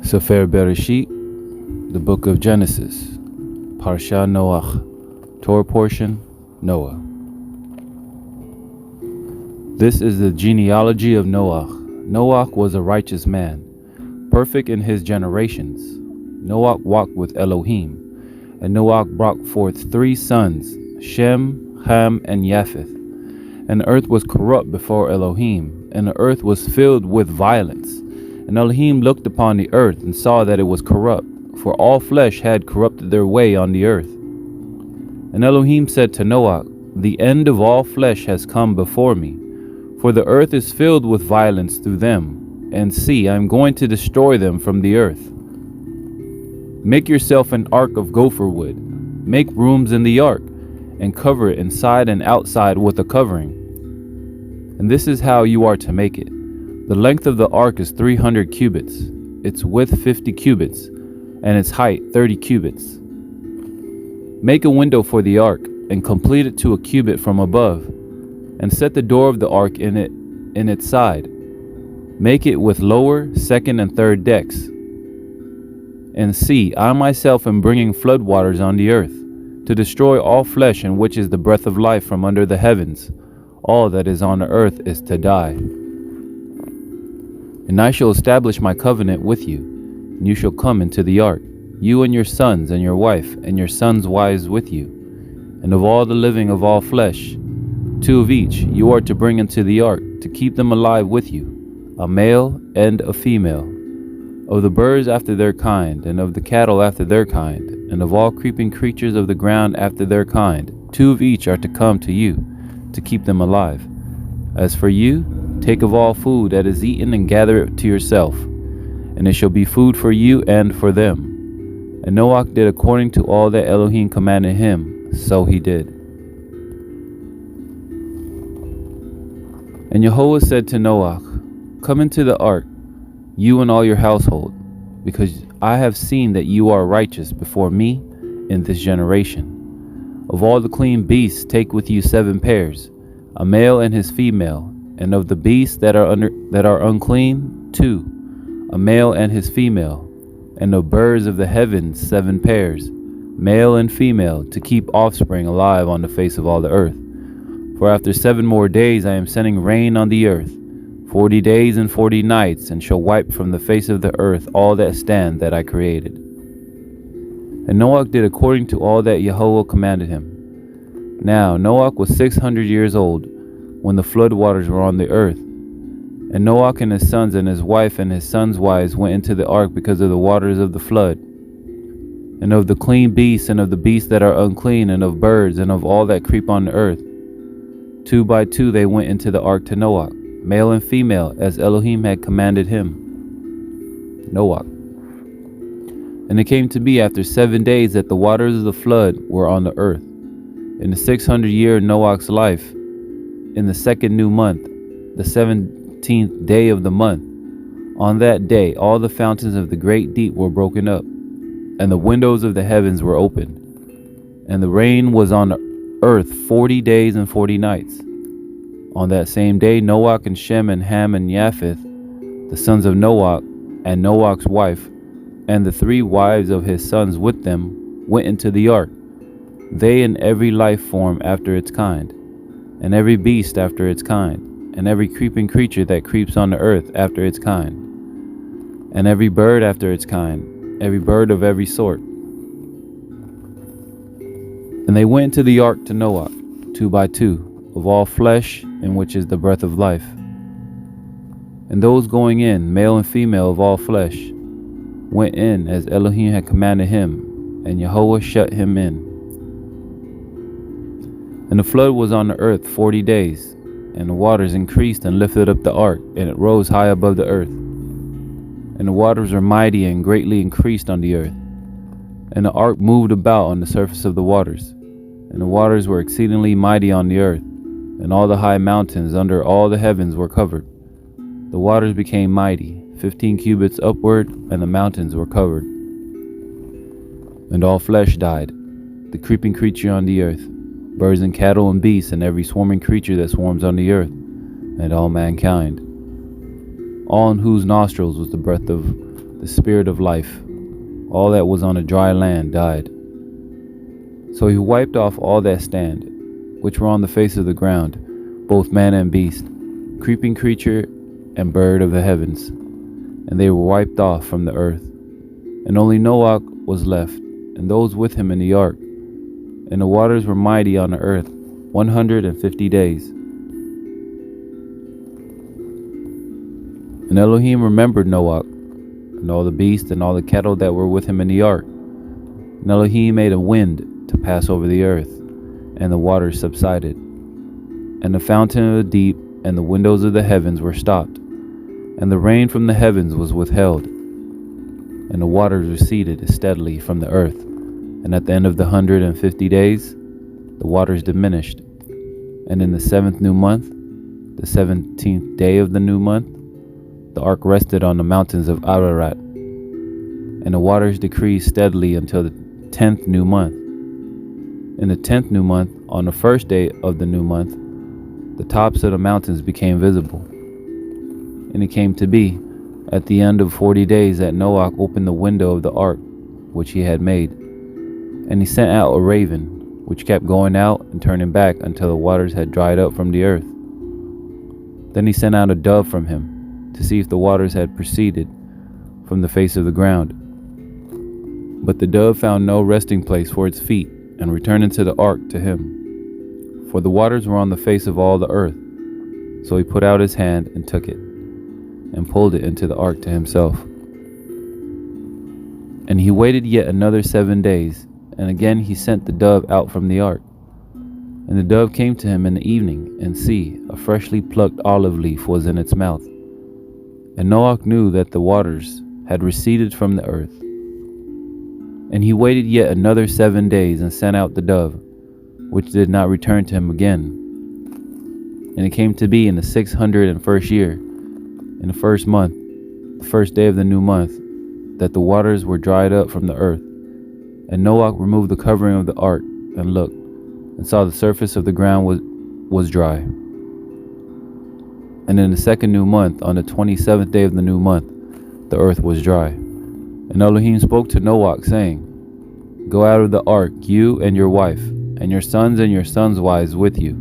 Sefer Bereshit, the book of Genesis, parashat Noach, Torah portion, Noah. This is the genealogy of Noach. Noach was a righteous man, perfect in his generations. Noach walked with Elohim, and Noach brought forth 3 sons, Shem, Ham, and Japheth. And the earth was corrupt before Elohim, and the earth was filled with violence. And Elohim looked upon the earth and saw that it was corrupt, for all flesh had corrupted their way on the earth. And Elohim said to Noach, "The end of all flesh has come before me, for the earth is filled with violence through them. And see, I am going to destroy them from the earth. Make yourself an ark of gopher wood. Make rooms in the ark, and cover it inside and outside with a covering. And this is how you are to make it. The length of the ark is 300 cubits, its width 50 cubits, and its height 30 cubits. Make a window for the ark, and complete it to a cubit from above, and set the door of the ark in its side. Make it with lower, second, and third decks. And see, I myself am bringing floodwaters on the earth, to destroy all flesh in which is the breath of life from under the heavens. All that is on the earth is to die. And I shall establish my covenant with you, and you shall come into the ark, you and your sons and your wife, and your sons' wives with you. And of all the living of all flesh, 2 of each you are to bring into the ark, to keep them alive with you, a male and a female. Of the birds after their kind, and of the cattle after their kind, and of all creeping creatures of the ground after their kind, 2 of each are to come to you, to keep them alive. As for you, take of all food that is eaten and gather it to yourself, and it shall be food for you and for them. And Noach did according to all that Elohim commanded him, so he did. And Yehovah said to Noach, "Come into the ark, you and all your household, because I have seen that you are righteous before me in this generation. Of all the clean beasts take with you 7 pairs, a male and his female, and of the beasts that are unclean, 2, a male and his female, and of birds of the heavens 7 pairs, male and female, to keep offspring alive on the face of all the earth. For after 7 more days I am sending rain on the earth, 40 days and 40 nights, and shall wipe from the face of the earth all that stand that I created." And Noach did according to all that Yehovah commanded him. Now Noach was 600 years old when the flood waters were on the earth. And Noach and his sons and his wife and his sons' wives went into the ark because of the waters of the flood. And of the clean beasts and of the beasts that are unclean, and of birds and of all that creep on the earth, 2 by 2 they went into the ark to Noach, male and female, as Elohim had commanded him. Noach. And it came to be after 7 days that the waters of the flood were on the earth. In the 600th year of Noach's life, in the 2nd new month, the 17th day of the month, on that day all the fountains of the great deep were broken up, and the windows of the heavens were opened. And the rain was on the earth 40 days and 40 nights. On that same day, Noach and Shem and Ham and Japheth, the sons of Noach, and Noach's wife, and the 3 wives of his sons with them, went into the ark, they and every life form after its kind, and every beast after its kind, and every creeping creature that creeps on the earth after its kind, and every bird after its kind, every bird of every sort. And they went into the ark to Noach, 2 by 2, of all flesh, in which is the breath of life. And those going in, male and female of all flesh, went in as Elohim had commanded him, and Yehovah shut him in. And the flood was on the earth 40 days, and the waters increased and lifted up the ark, and it rose high above the earth. And the waters were mighty and greatly increased on the earth. And the ark moved about on the surface of the waters. And the waters were exceedingly mighty on the earth, and all the high mountains under all the heavens were covered. The waters became mighty, 15 cubits upward, and the mountains were covered. And all flesh died, the creeping creature on the earth, birds and cattle and beasts, and every swarming creature that swarms on the earth, and all mankind. all in whose nostrils was the breath of the the spirit of life. All that was on the dry land died. So he wiped off all that stand, which were on the face of the ground, both man and beast, creeping creature and bird of the heavens, and they were wiped off from the earth. And only Noah was left, and those with him in the ark. And the waters were mighty on the earth 150 days. And Elohim remembered Noah, and all the beasts and all the cattle that were with him in the ark. And Elohim made a wind to pass over the earth, and the waters subsided. And the fountain of the deep and the windows of the heavens were stopped, and the rain from the heavens was withheld, and the waters receded steadily from the earth. And at the end of the 150 days, the waters diminished. And in the 7th new month, the 17th day of the new month, the ark rested on the mountains of Ararat, and the waters decreased steadily until the 10th new month. In the 10th new month, on the first day of the new month, the tops of the mountains became visible. And it came to be, at the end of 40 days, that Noah opened the window of the ark which he had made. And he sent out a raven, which kept going out and turning back until the waters had dried up from the earth. Then he sent out a dove from him, to see if the waters had proceeded from the face of the ground. But the dove found no resting place for its feet, and returned into the ark to him. For the waters were on the face of all the earth. So he put out his hand and took it, and pulled it into the ark to himself. And he waited yet another 7 days, and again he sent the dove out from the ark. And the dove came to him in the evening, and see, a freshly plucked olive leaf was in its mouth. And Noah knew that the waters had receded from the earth. And he waited yet another 7 days, and sent out the dove, which did not return to him again. And it came to be in the 601st year, in the first month, the first day of the new month, that the waters were dried up from the earth. And Noah removed the covering of the ark, and looked, and saw the surface of the ground was dry. And in the 2nd new month, on the 27th day of the new month, the earth was dry. And Elohim spoke to Noah, saying, Go out of the ark, you and your wife, and your sons' wives with you.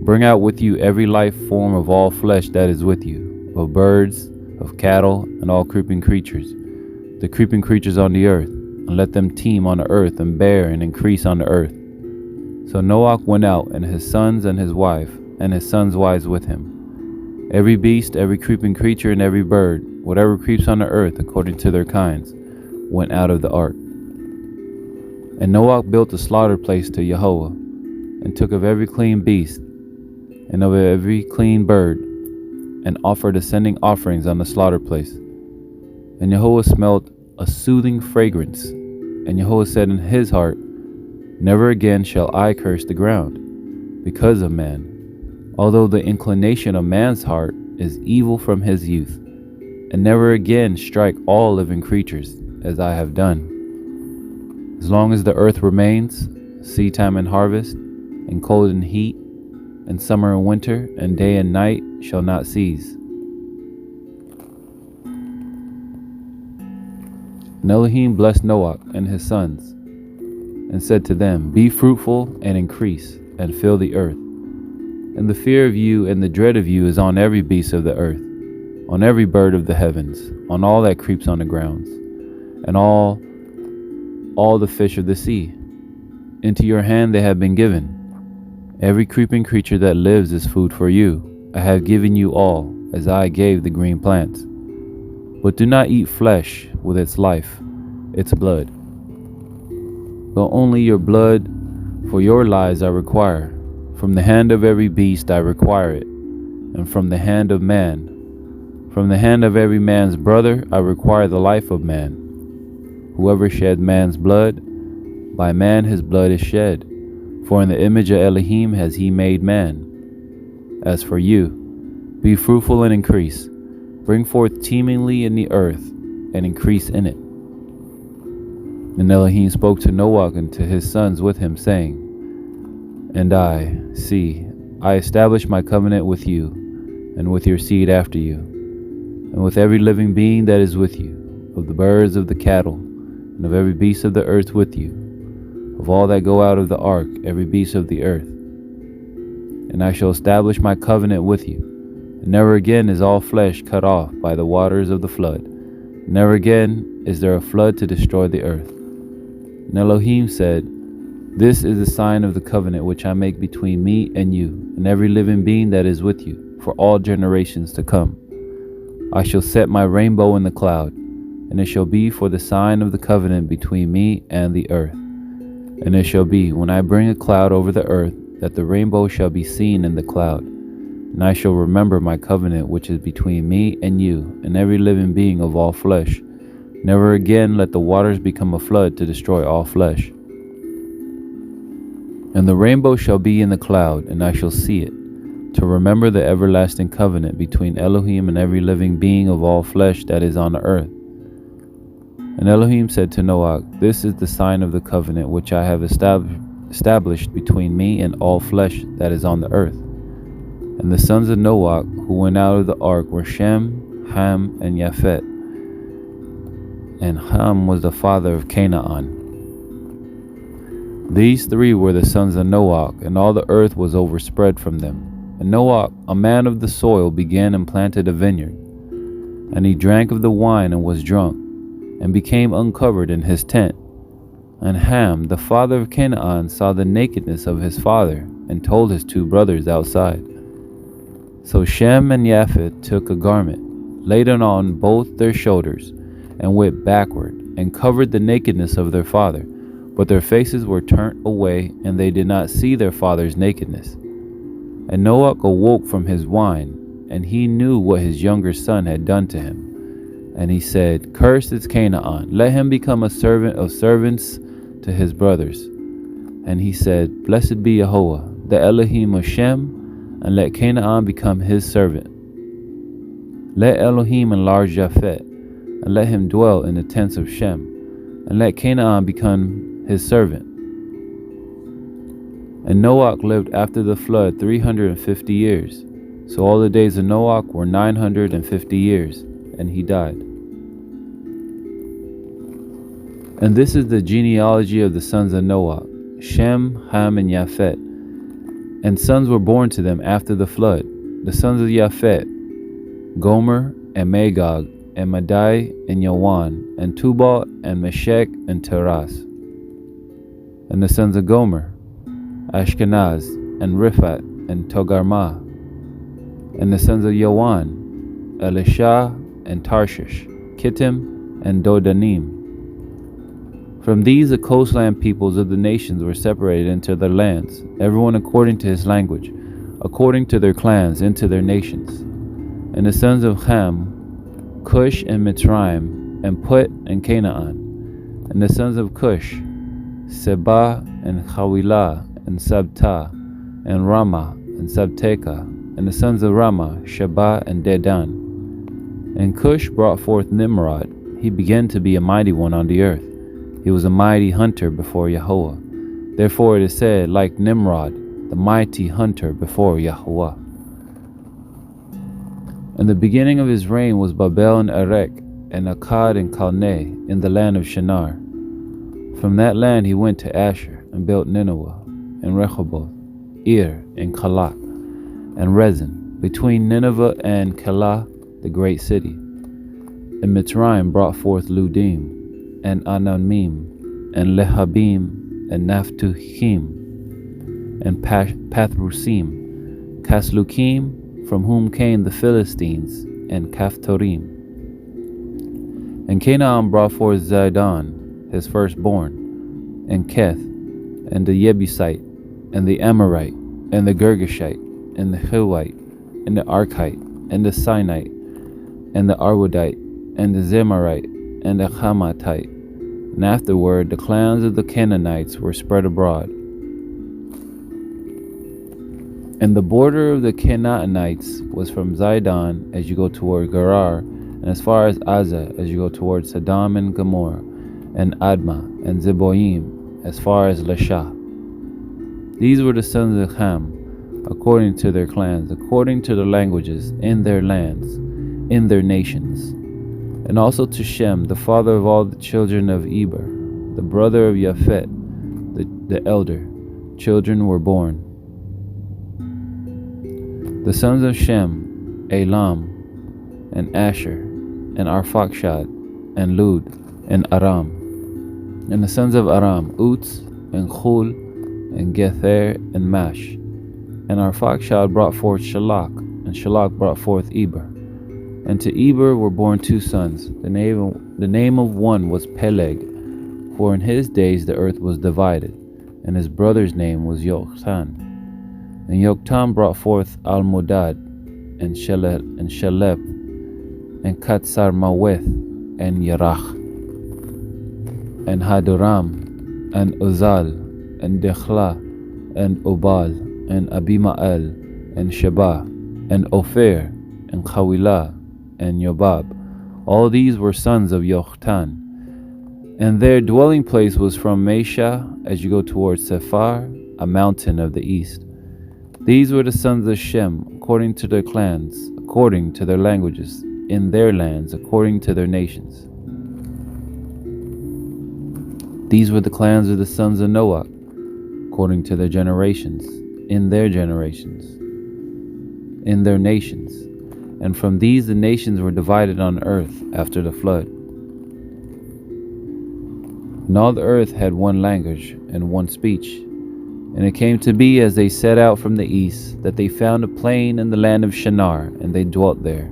Bring out with you every life form of all flesh that is with you, of birds, of cattle, and all creeping creatures, the creeping creatures on the earth, and let them teem on the earth, and bear and increase on the earth. So Noah went out, and his sons and his wife, and his sons' wives with him. Every beast, every creeping creature, and every bird, whatever creeps on the earth according to their kinds, went out of the ark. And Noah built a slaughter place to Yahweh, and took of every clean beast, and of every clean bird, and offered ascending offerings on the slaughter place. And Yahweh smelled a soothing fragrance. And Yahweh said in his heart, Never again shall I curse the ground, because of man, although the inclination of man's heart is evil from his youth, and never again strike all living creatures, as I have done. As long as the earth remains, seedtime and harvest, and cold and heat, and summer and winter, and day and night shall not cease. And Elohim blessed Noah and his sons, and said to them, Be fruitful and increase, and fill the earth. And the fear of you and the dread of you is on every beast of the earth, on every bird of the heavens, on all that creeps on the grounds, and all the fish of the sea. Into your hand they have been given. Every creeping creature that lives is food for you. I have given you all, as I gave the green plants. But do not eat flesh with its life, its blood. But only your blood, for your lives I require. From the hand of every beast I require it, and from the hand of man. From the hand of every man's brother I require the life of man. Whoever sheds man's blood, by man his blood is shed. For in the image of Elohim has he made man. As for you, be fruitful and increase. Bring forth teemingly in the earth, and increase in it. And Elohim spoke to Noah and to his sons with him, saying, And I establish my covenant with you, and with your seed after you, and with every living being that is with you, of the birds, of the cattle, and of every beast of the earth with you, of all that go out of the ark, every beast of the earth. And I shall establish my covenant with you. And never again is all flesh cut off by the waters of the flood. Never again is there a flood to destroy the earth. And Elohim said, This is the sign of the covenant which I make between me and you, and every living being that is with you, for all generations to come. I shall set my rainbow in the cloud, and it shall be for the sign of the covenant between me and the earth. And it shall be, when I bring a cloud over the earth, that the rainbow shall be seen in the cloud. And I shall remember my covenant which is between me and you, and every living being of all flesh. Never again let the waters become a flood to destroy all flesh. And the rainbow shall be in the cloud, and I shall see it, to remember the everlasting covenant between Elohim and every living being of all flesh that is on the earth. And Elohim said to Noah, This is the sign of the covenant which I have established between me and all flesh that is on the earth. And the sons of Noah who went out of the ark were Shem, Ham, and Japhet. And Ham was the father of Canaan. These three were the sons of Noah, and all the earth was overspread from them. And Noah, a man of the soil, began and planted a vineyard. And he drank of the wine and was drunk, and became uncovered in his tent. And Ham, the father of Canaan, saw the nakedness of his father, and told his two brothers outside. So Shem and Japhet took a garment, laid it on both their shoulders, and went backward, and covered the nakedness of their father. But their faces were turned away, and they did not see their father's nakedness. And Noah awoke from his wine, and he knew what his younger son had done to him. And he said, Cursed is Canaan, let him become a servant of servants to his brothers. And he said, Blessed be Yehovah, the Elohim of Shem, and let Canaan become his servant. Let Elohim enlarge Japhet, and let him dwell in the tents of Shem, and let Canaan become his servant. And Noah lived after the flood 350 years. So all the days of Noah were 950 years, and he died. And this is the genealogy of the sons of Noah, Shem, Ham, and Japhet. And sons were born to them after the flood. The sons of Japhet, Gomer, and Magog, and Madai, and Yawan, and Tubal, and Meshech, and Tiras. And the sons of Gomer, Ashkenaz, and Riphat, and Togarmah. And the sons of Yawan, Elisha, and Tarshish, Kittim, and Dodanim. From these the coastland peoples of the nations were separated into their lands, everyone according to his language, according to their clans, into their nations. And the sons of Ham, Cush, and Mitzrayim, and Put, and Canaan. And the sons of Cush, Seba, and Hawilah, and Sabta, and Ramah, and Sabteka. And the sons of Ramah, Sheba, and Dedan. And Cush brought forth Nimrod. He began to be a mighty one on the earth. He was a mighty hunter before Yahuwah. Therefore it is said, like Nimrod, the mighty hunter before Yahuwah. And the beginning of his reign was Babel and Erech, and Akkad and Calneh, in the land of Shinar. From that land he went to Asher, and built Nineveh, and Rehoboth, Ir, and Calah, and Rezin, between Nineveh and Calah, the great city. And Mitzrayim brought forth Ludim, and Anamim, and Lehabim, and Naphtuhim, and Pathrusim, Caslukim, from whom came the Philistines, and Caphtorim. And Canaan brought forth Zidon, his firstborn, and Keth, and the Jebusite, and the Amorite, and the Girgashite, and the Hivite, and the Archite, and the Sinite, and the Arwadite, and the Zemarite, and the Hamathite. And afterward the clans of the Canaanites were spread abroad. And the border of the Canaanites was from Zidon as you go toward Gerar, and as far as Azza as you go toward Sodom and Gomorrah, and Admah, and Zeboim, as far as Lasha. These were the sons of Ham, according to their clans, according to their languages, in their lands, in their nations. And also to Shem, the father of all the children of Eber, the brother of Japhet, the elder, children were born. The sons of Shem, Elam, and Asher, and Arphaxad, and Lud, and Aram. And the sons of Aram, Uts, and Chul, and Gether, and Mash. And Arphaxad brought forth Shalach, and Shalach brought forth Eber. And to Eber were born two sons. The name of one was Peleg, for in his days the earth was divided, and his brother's name was Yoktan. And Yoktan brought forth Almodad, and Shelep, and Katsarmaweth, and Yerach, and Hadoram, and Uzal, and Dechla, and Obal, and Abimael, and Sheba, and Ophir, and Chawilah, and Yobab. All these were sons of Yoktan. And their dwelling place was from Mesha, as you go towards Sephar, a mountain of the east. These were the sons of Shem, according to their clans, according to their languages, in their lands, according to their nations. These were the clans of the sons of Noah, according to their generations, in their generations, in their nations. And from these the nations were divided on earth after the flood. And all the earth had one language and one speech. And it came to be, as they set out from the east, that they found a plain in the land of Shinar, and they dwelt there.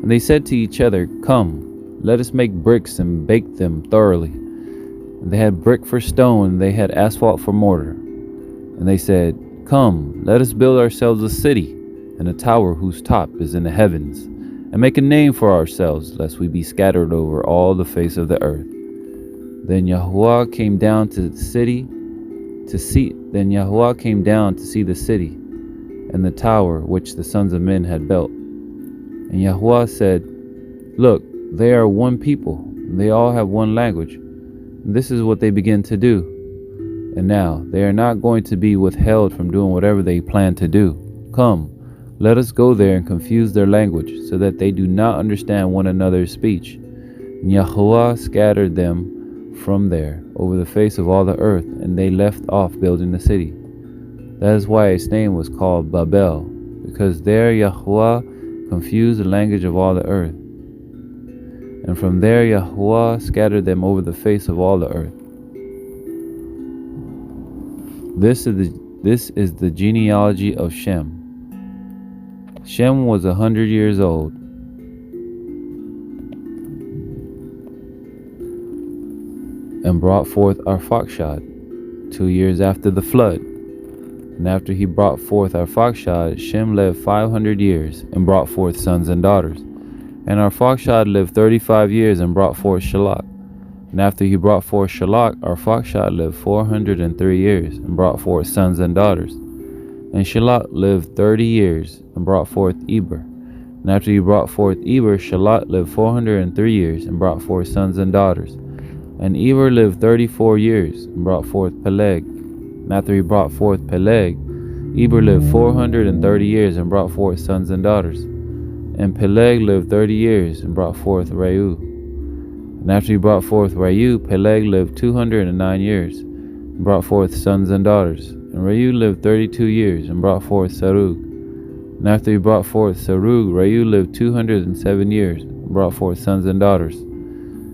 And they said to each other, "Come, let us make bricks and bake them thoroughly." And they had brick for stone, and they had asphalt for mortar. And they said, "Come, let us build ourselves a city, and a tower whose top is in the heavens, and make a name for ourselves, lest we be scattered over all the face of the earth." Then Yahuwah came down to the city to see the city and the tower which the sons of men had built. And Yahuwah said, "Look, they are one people, and they all have one language. And this is what they begin to do. And now they are not going to be withheld from doing whatever they plan to do. Come, let us go there and confuse their language, so that they do not understand one another's speech." And Yahuwah scattered them from there over the face of all the earth, and they left off building the city. That is why its name was called Babel, because there Yahuwah confused the language of all the earth. And from there Yahuwah scattered them over the face of all the earth. This is the genealogy of Shem. Shem was 100 years old and brought forth Arphaxad 2 years after the flood. And after he brought forth Arphaxad, Shem lived 500 years and brought forth sons and daughters. And Arphaxad lived 35 years and brought forth Shalach. And after he brought forth Shalach, Arphaxad lived 403 years and brought forth sons and daughters. And Shalach lived 30 years and brought forth Eber. And after he brought forth Eber, Shalach lived 403 years and brought forth sons and daughters. And Eber lived 34 years and brought forth Peleg. And after he brought forth Peleg, Eber lived 430 years and brought forth sons and daughters. And Peleg lived 30 years and brought forth Reu. And after he brought forth Reu, Peleg lived 209 years and brought forth sons and daughters. And Reu lived 32 years and brought forth Serug. And after he brought forth Serug, Reu lived 207 years and brought forth sons and daughters.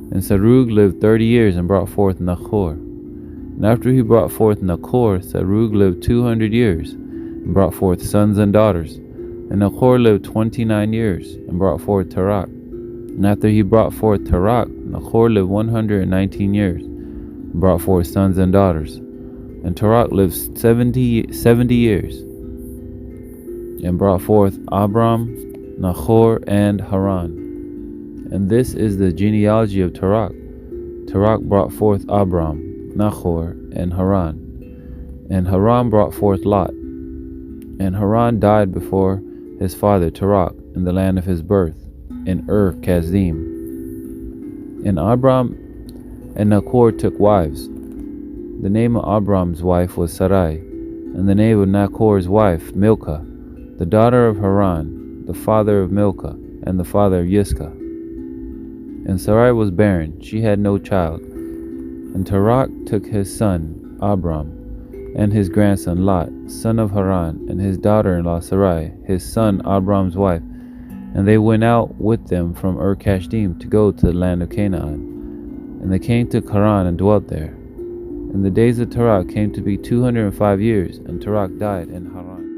And Serug lived 30 years and brought forth Nachor. And after he brought forth Nachor, Serug lived 200 years and brought forth sons and daughters. And Nachor lived 29 years and brought forth TORAH. And after he brought forth TORAH, Nachor lived 119 years and brought forth sons and daughters. And TORAH lived 70 years and brought forth Abram, Nachor, and Haran. And this is the genealogy of TORAH. TORAH brought forth Abram, Nachor, and Haran. And Haran brought forth Lot. And Haran died before his father TORAH in the land of his birth, in Kasdim. And Abram and Nachor took wives. The name of Abram's wife was Sarai, and the name of Nachor's wife Milcah, the daughter of Haran, the father of Milcah, and the father of Yiscah. And Sarai was barren, she had no child. And TORAH took his son Abram, and his grandson Lot, son of Haran, and his daughter-in-law Sarai, his son Abram's wife, and they went out with them from Ur-Kasdim to go to the land of Canaan. And they came to Haran and dwelt there. And the days of TORAH came to be 205 years, and TORAH died in Haran.